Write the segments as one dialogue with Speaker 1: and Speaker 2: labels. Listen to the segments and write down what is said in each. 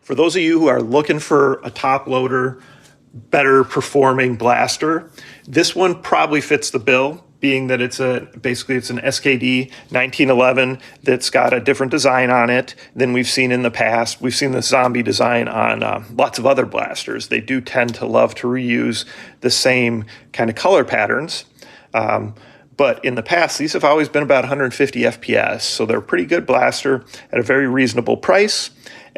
Speaker 1: For those of you who are looking for a top loader, better performing blaster, this one probably fits the bill, being that it's basically an SKD 1911 that's got a different design on it than we've seen in the past. We've seen the zombie design on lots of other blasters. They do tend to love to reuse the same kind of color patterns. But in the past, these have always been about 150 FPS, so they're a pretty good blaster at a very reasonable price.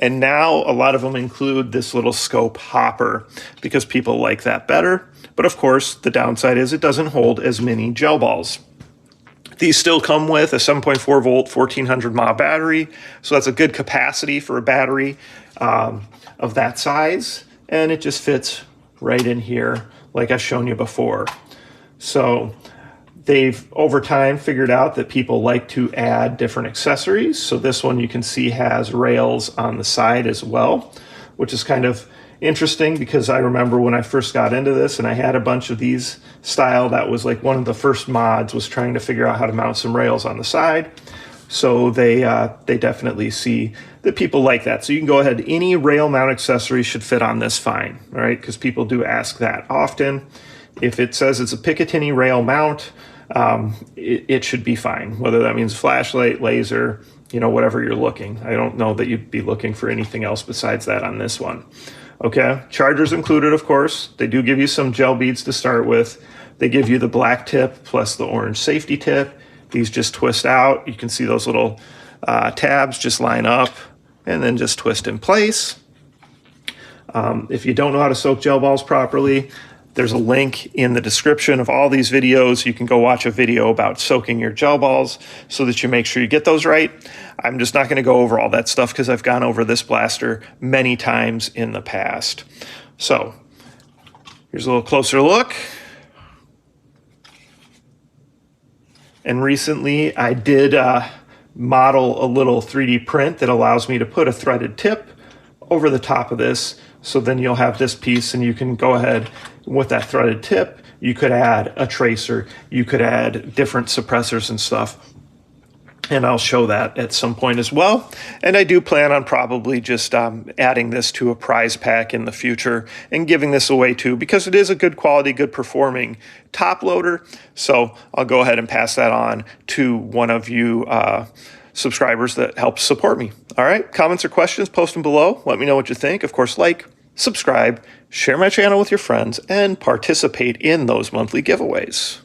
Speaker 1: And now a lot of them include this little scope hopper because people like that better. But of course, the downside is it doesn't hold as many gel balls. These still come with a 7.4 volt, 1400 mAh battery. So that's a good capacity for a battery of that size. And it just fits right in here like I've shown you before. So they've, over time, figured out that people like to add different accessories. So this one you can see has rails on the side as well, which is kind of interesting because I remember when I first got into this and I had a bunch of these style, that was like one of the first mods, was trying to figure out how to mount some rails on the side. So they definitely see that people like that. So you can go ahead, any rail mount accessory should fit on this fine, all right? Because people do ask that often. If it says it's a Picatinny rail mount, it should be fine, whether that means flashlight, laser, you know, whatever you're looking. I don't know that you'd be looking for anything else besides that on this one. Okay, chargers included, of course. They do give you some gel beads to start with. They give you the black tip plus the orange safety tip. These just twist out. You can see those little tabs just line up and then just twist in place. If you don't know how to soak gel balls properly, there's a link in the description of all these videos. You can go watch a video about soaking your gel balls so that you make sure you get those right. I'm just not going to go over all that stuff because I've gone over this blaster many times in the past. So here's a little closer look. And recently I did model a little 3D print that allows me to put a threaded tip over the top of this. So then you'll have this piece and you can go ahead with that threaded tip. You could add a tracer, you could add different suppressors and stuff. And I'll show that at some point as well. And I do plan on probably just adding this to a prize pack in the future and giving this away too, because it is a good quality, good performing top loader. So I'll go ahead and pass that on to one of you subscribers that helps support me. All right, comments or questions, post them below. Let me know what you think. Of course, like, subscribe, share my channel with your friends, and participate in those monthly giveaways.